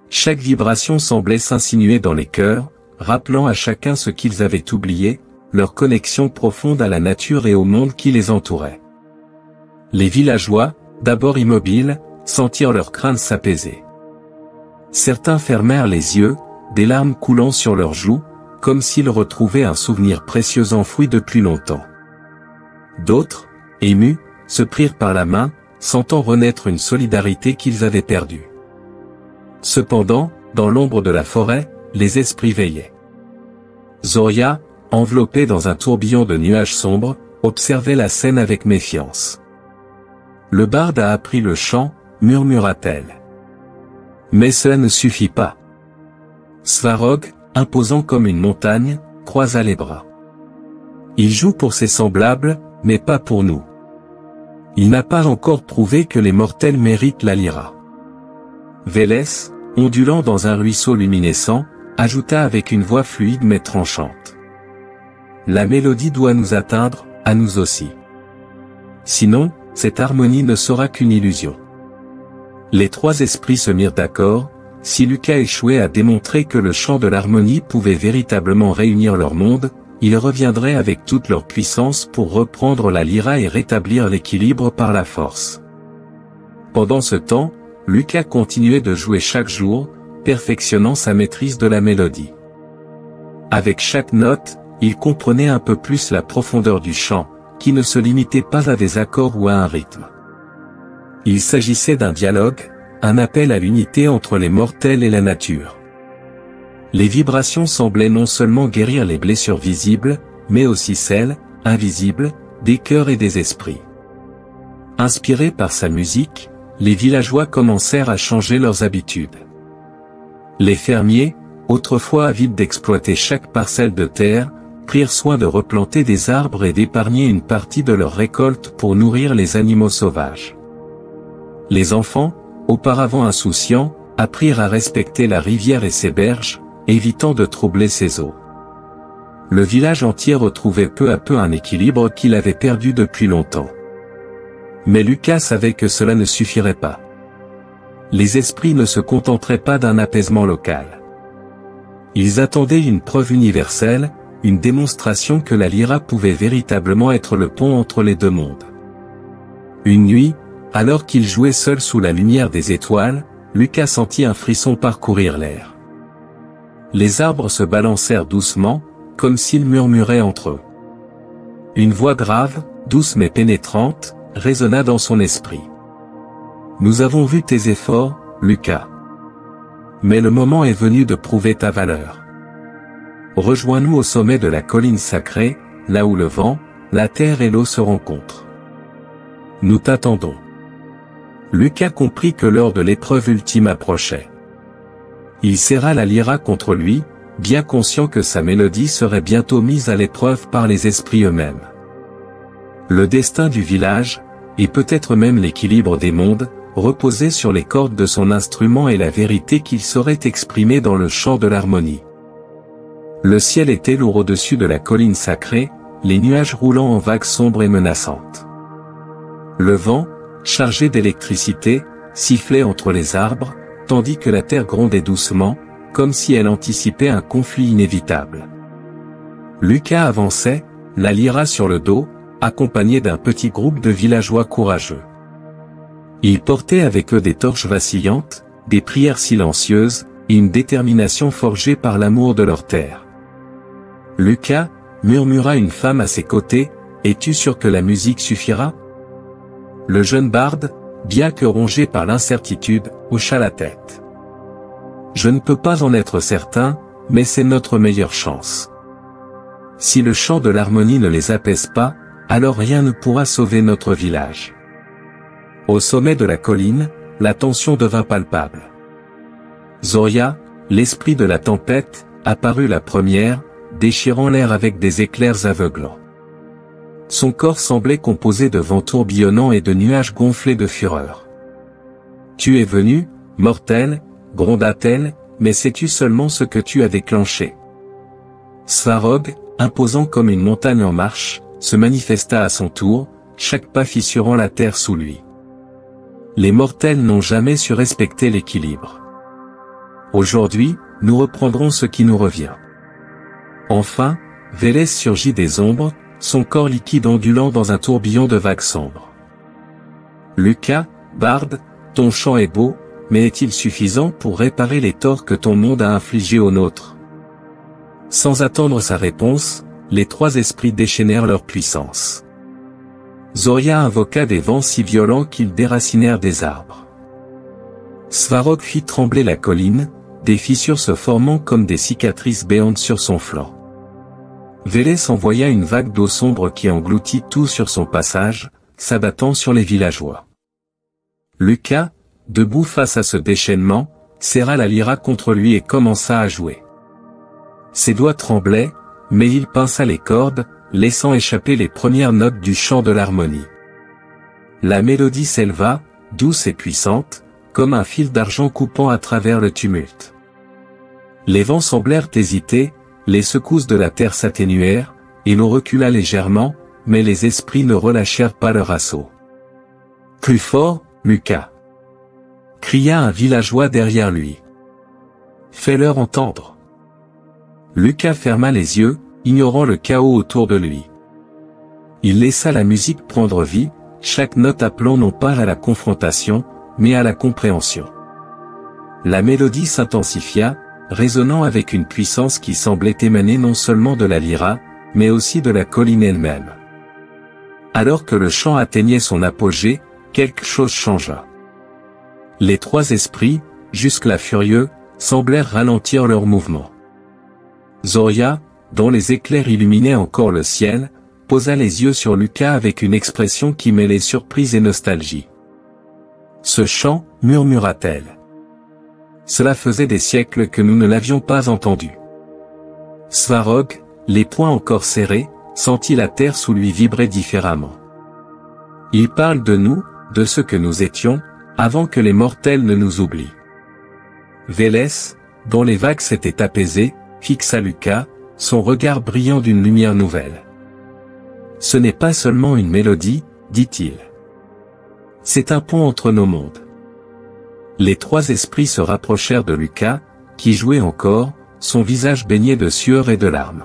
Chaque vibration semblait s'insinuer dans les cœurs, rappelant à chacun ce qu'ils avaient oublié, leur connexion profonde à la nature et au monde qui les entourait. Les villageois, d'abord immobiles, sentirent leurs craintes s'apaiser. Certains fermèrent les yeux, des larmes coulant sur leurs joues, comme s'ils retrouvaient un souvenir précieux enfoui depuis longtemps. D'autres, émus, se prirent par la main, sentant renaître une solidarité qu'ils avaient perdue. Cependant, dans l'ombre de la forêt, les esprits veillaient. Zoria, enveloppée dans un tourbillon de nuages sombres, observait la scène avec méfiance. « Le barde a appris le chant, » murmura-t-elle. Mais cela ne suffit pas. Svarog, imposant comme une montagne, croisa les bras. Il joue pour ses semblables, mais pas pour nous. Il n'a pas encore prouvé que les mortels méritent la lyra. Vélès, ondulant dans un ruisseau luminescent, ajouta avec une voix fluide mais tranchante. La mélodie doit nous atteindre, à nous aussi. Sinon, cette harmonie ne sera qu'une illusion. Les trois esprits se mirent d'accord, si Lucas échouait à démontrer que le chant de l'harmonie pouvait véritablement réunir leur monde, ils reviendraient avec toute leur puissance pour reprendre la lyra et rétablir l'équilibre par la force. Pendant ce temps, Lucas continuait de jouer chaque jour, perfectionnant sa maîtrise de la mélodie. Avec chaque note, il comprenait un peu plus la profondeur du chant, qui ne se limitait pas à des accords ou à un rythme. Il s'agissait d'un dialogue, un appel à l'unité entre les mortels et la nature. Les vibrations semblaient non seulement guérir les blessures visibles, mais aussi celles, invisibles, des cœurs et des esprits. Inspirés par sa musique, les villageois commencèrent à changer leurs habitudes. Les fermiers, autrefois avides d'exploiter chaque parcelle de terre, prirent soin de replanter des arbres et d'épargner une partie de leur récolte pour nourrir les animaux sauvages. Les enfants, auparavant insouciants, apprirent à respecter la rivière et ses berges, évitant de troubler ses eaux. Le village entier retrouvait peu à peu un équilibre qu'il avait perdu depuis longtemps. Mais Lucas savait que cela ne suffirait pas. Les esprits ne se contenteraient pas d'un apaisement local. Ils attendaient une preuve universelle, une démonstration que la lyra pouvait véritablement être le pont entre les deux mondes. Une nuit, Alors qu'il jouait seul sous la lumière des étoiles, Lucas sentit un frisson parcourir l'air. Les arbres se balancèrent doucement, comme s'ils murmuraient entre eux. Une voix grave, douce mais pénétrante, résonna dans son esprit. « Nous avons vu tes efforts, Lucas. Mais le moment est venu de prouver ta valeur. Rejoins-nous au sommet de la colline sacrée, là où le vent, la terre et l'eau se rencontrent. Nous t'attendons. » Lucas comprit que l'heure de l'épreuve ultime approchait. Il serra la lyra contre lui, bien conscient que sa mélodie serait bientôt mise à l'épreuve par les esprits eux-mêmes. Le destin du village, et peut-être même l'équilibre des mondes, reposait sur les cordes de son instrument et la vérité qu'il saurait exprimer dans le chant de l'harmonie. Le ciel était lourd au-dessus de la colline sacrée, les nuages roulant en vagues sombres et menaçantes. Le vent, chargé d'électricité, sifflait entre les arbres, tandis que la terre grondait doucement, comme si elle anticipait un conflit inévitable. Lucas avançait, la lyra sur le dos, accompagné d'un petit groupe de villageois courageux. Ils portaient avec eux des torches vacillantes, des prières silencieuses, et une détermination forgée par l'amour de leur terre. « Lucas, » murmura une femme à ses côtés, « es-tu sûr que la musique suffira ?» Le jeune barde, bien que rongé par l'incertitude, hocha la tête. « Je ne peux pas en être certain, mais c'est notre meilleure chance. Si le chant de l'harmonie ne les apaise pas, alors rien ne pourra sauver notre village. » Au sommet de la colline, la tension devint palpable. Zoria, l'esprit de la tempête, apparut la première, déchirant l'air avec des éclairs aveuglants. Son corps semblait composé de vents tourbillonnants et de nuages gonflés de fureur. « Tu es venu, mortel, » gronda-t-elle, « mais sais-tu seulement ce que tu as déclenché ?» Svarog, imposant comme une montagne en marche, se manifesta à son tour, chaque pas fissurant la terre sous lui. Les mortels n'ont jamais su respecter l'équilibre. Aujourd'hui, nous reprendrons ce qui nous revient. Enfin, Vélès surgit des ombres, son corps liquide ondulant dans un tourbillon de vagues sombres. Lucas, barde, ton chant est beau, mais est-il suffisant pour réparer les torts que ton monde a infligés au nôtre? Sans attendre sa réponse, les trois esprits déchaînèrent leur puissance. Zoria invoqua des vents si violents qu'ils déracinèrent des arbres. Svarog fit trembler la colline, des fissures se formant comme des cicatrices béantes sur son flanc. Vélès envoya une vague d'eau sombre qui engloutit tout sur son passage, s'abattant sur les villageois. Lucas, debout face à ce déchaînement, serra la lyra contre lui et commença à jouer. Ses doigts tremblaient, mais il pinça les cordes, laissant échapper les premières notes du chant de l'harmonie. La mélodie s'éleva, douce et puissante, comme un fil d'argent coupant à travers le tumulte. Les vents semblèrent hésiter, les secousses de la terre s'atténuèrent, et l'on recula légèrement, mais les esprits ne relâchèrent pas leur assaut. « Plus fort, Lucas !» cria un villageois derrière lui. « Fais-leur entendre !» Lucas ferma les yeux, ignorant le chaos autour de lui. Il laissa la musique prendre vie, chaque note appelant non pas à la confrontation, mais à la compréhension. La mélodie s'intensifia, résonnant avec une puissance qui semblait émaner non seulement de la lyra, mais aussi de la colline elle-même. Alors que le chant atteignait son apogée, quelque chose changea. Les trois esprits, jusque-là furieux, semblèrent ralentir leur mouvement. Zoria, dont les éclairs illuminaient encore le ciel, posa les yeux sur Lucas avec une expression qui mêlait surprise et nostalgie. « Ce chant, murmura-t-elle. Cela faisait des siècles que nous ne l'avions pas entendu. » Svarog, les poings encore serrés, sentit la terre sous lui vibrer différemment. « Il parle de nous, de ce que nous étions, avant que les mortels ne nous oublient. » Vélès, dont les vagues s'étaient apaisées, fixa Lucas, son regard brillant d'une lumière nouvelle. « Ce n'est pas seulement une mélodie, dit-il. C'est un pont entre nos mondes. » Les trois esprits se rapprochèrent de Lucas, qui jouait encore, son visage baigné de sueur et de larmes.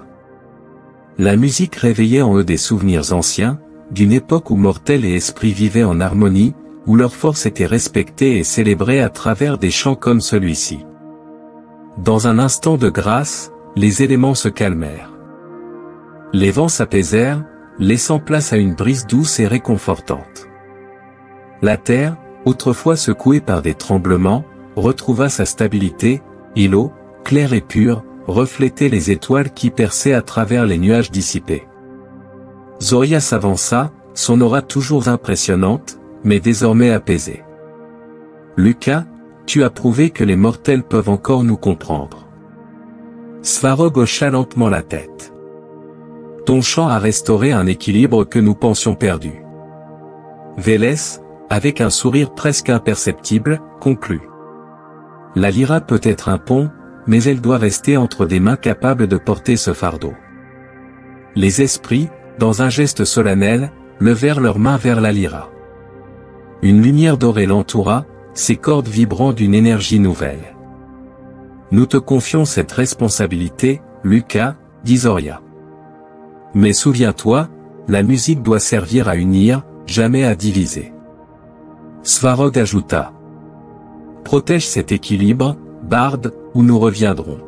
La musique réveillait en eux des souvenirs anciens, d'une époque où mortels et esprits vivaient en harmonie, où leur force était respectée et célébrée à travers des chants comme celui-ci. Dans un instant de grâce, les éléments se calmèrent. Les vents s'apaisèrent, laissant place à une brise douce et réconfortante. La terre, autrefois secouée par des tremblements, retrouva sa stabilité, et l'eau, claire et pure, reflétait les étoiles qui perçaient à travers les nuages dissipés. Zoria s'avança, son aura toujours impressionnante, mais désormais apaisée. Lucas, tu as prouvé que les mortels peuvent encore nous comprendre. Svarog hocha lentement la tête. Ton chant a restauré un équilibre que nous pensions perdu. Vélès, avec un sourire presque imperceptible, conclut. La lyra peut être un pont, mais elle doit rester entre des mains capables de porter ce fardeau. Les esprits, dans un geste solennel, levèrent leurs mains vers la lyra. Une lumière dorée l'entoura, ses cordes vibrant d'une énergie nouvelle. Nous te confions cette responsabilité, Lucas, dit Zoria. Mais souviens-toi, la musique doit servir à unir, jamais à diviser. Svarog ajouta. Protège cet équilibre, Barde, ou nous reviendrons.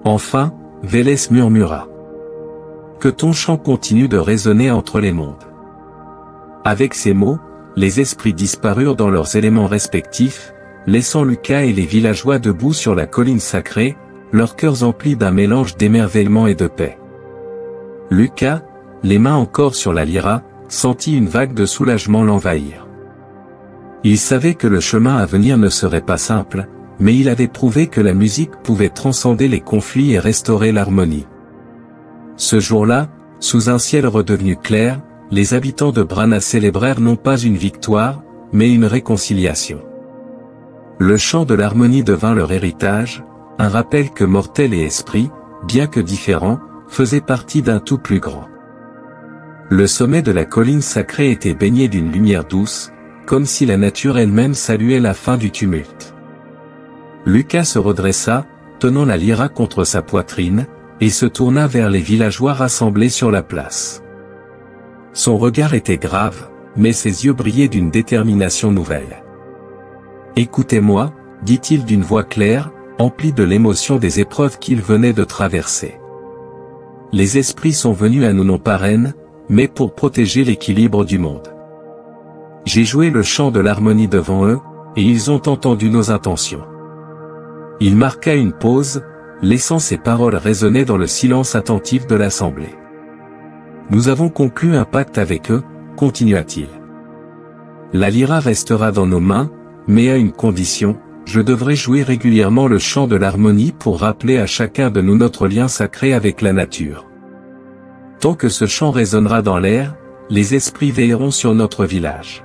Enfin, Vélès murmura. Que ton chant continue de résonner entre les mondes. Avec ces mots, les esprits disparurent dans leurs éléments respectifs, laissant Lucas et les villageois debout sur la colline sacrée, leurs cœurs emplis d'un mélange d'émerveillement et de paix. Lucas, les mains encore sur la lyra, sentit une vague de soulagement l'envahir. Il savait que le chemin à venir ne serait pas simple, mais il avait prouvé que la musique pouvait transcender les conflits et restaurer l'harmonie. Ce jour-là, sous un ciel redevenu clair, les habitants de Brana célébrèrent non pas une victoire, mais une réconciliation. Le chant de l'harmonie devint leur héritage, un rappel que mortels et esprits, bien que différents, faisaient partie d'un tout plus grand. Le sommet de la colline sacrée était baigné d'une lumière douce, comme si la nature elle-même saluait la fin du tumulte. Lucas se redressa, tenant la lyra contre sa poitrine, et se tourna vers les villageois rassemblés sur la place. Son regard était grave, mais ses yeux brillaient d'une détermination nouvelle. « Écoutez-moi, dit-il d'une voix claire, emplie de l'émotion des épreuves qu'il venait de traverser. Les esprits sont venus à nous non pas reine, mais pour protéger l'équilibre du monde. J'ai joué le chant de l'harmonie devant eux, et ils ont entendu nos intentions. » Il marqua une pause, laissant ses paroles résonner dans le silence attentif de l'assemblée. « Nous avons conclu un pacte avec eux, continua-t-il. La lyra restera dans nos mains, mais à une condition, je devrai jouer régulièrement le chant de l'harmonie pour rappeler à chacun de nous notre lien sacré avec la nature. Tant que ce chant résonnera dans l'air, les esprits veilleront sur notre village.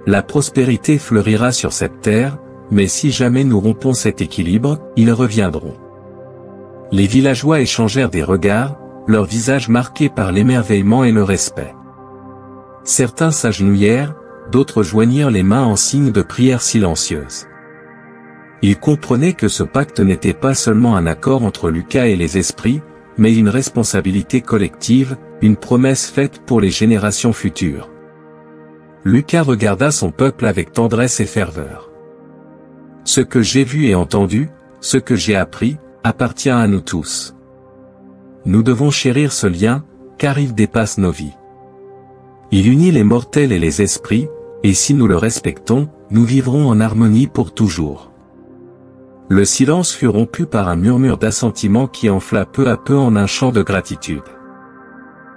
La prospérité fleurira sur cette terre, mais si jamais nous rompons cet équilibre, ils reviendront. » Les villageois échangèrent des regards, leurs visages marqués par l'émerveillement et le respect. Certains s'agenouillèrent, d'autres joignirent les mains en signe de prière silencieuse. Ils comprenaient que ce pacte n'était pas seulement un accord entre Lucas et les esprits, mais une responsabilité collective, une promesse faite pour les générations futures. Lucas regarda son peuple avec tendresse et ferveur. « Ce que j'ai vu et entendu, ce que j'ai appris, appartient à nous tous. Nous devons chérir ce lien, car il dépasse nos vies. Il unit les mortels et les esprits, et si nous le respectons, nous vivrons en harmonie pour toujours. » Le silence fut rompu par un murmure d'assentiment qui enfla peu à peu en un chant de gratitude.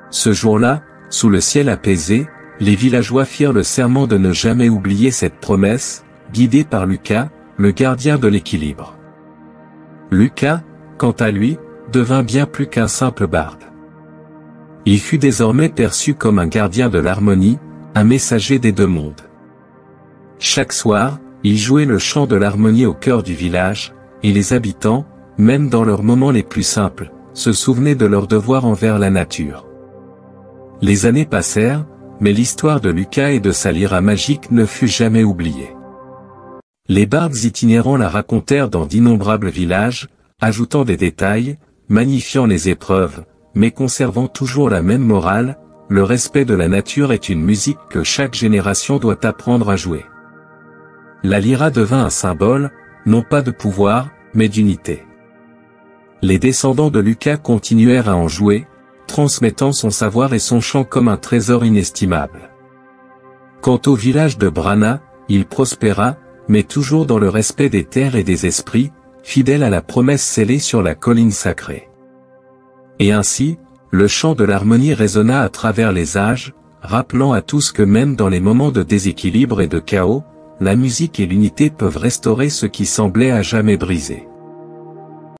Ce jour-là, sous le ciel apaisé, les villageois firent le serment de ne jamais oublier cette promesse, guidés par Lucas, le gardien de l'équilibre. Lucas, quant à lui, devint bien plus qu'un simple barde. Il fut désormais perçu comme un gardien de l'harmonie, un messager des deux mondes. Chaque soir, il jouait le chant de l'harmonie au cœur du village, et les habitants, même dans leurs moments les plus simples, se souvenaient de leur devoir envers la nature. Les années passèrent, mais l'histoire de Lucas et de sa lyra magique ne fut jamais oubliée. Les bardes itinérants la racontèrent dans d'innombrables villages, ajoutant des détails, magnifiant les épreuves, mais conservant toujours la même morale, le respect de la nature est une musique que chaque génération doit apprendre à jouer. La lyra devint un symbole, non pas de pouvoir, mais d'unité. Les descendants de Lucas continuèrent à en jouer, transmettant son savoir et son chant comme un trésor inestimable. Quant au village de Brana, il prospéra, mais toujours dans le respect des terres et des esprits, fidèle à la promesse scellée sur la colline sacrée. Et ainsi, le chant de l'harmonie résonna à travers les âges, rappelant à tous que même dans les moments de déséquilibre et de chaos, la musique et l'unité peuvent restaurer ce qui semblait à jamais brisé.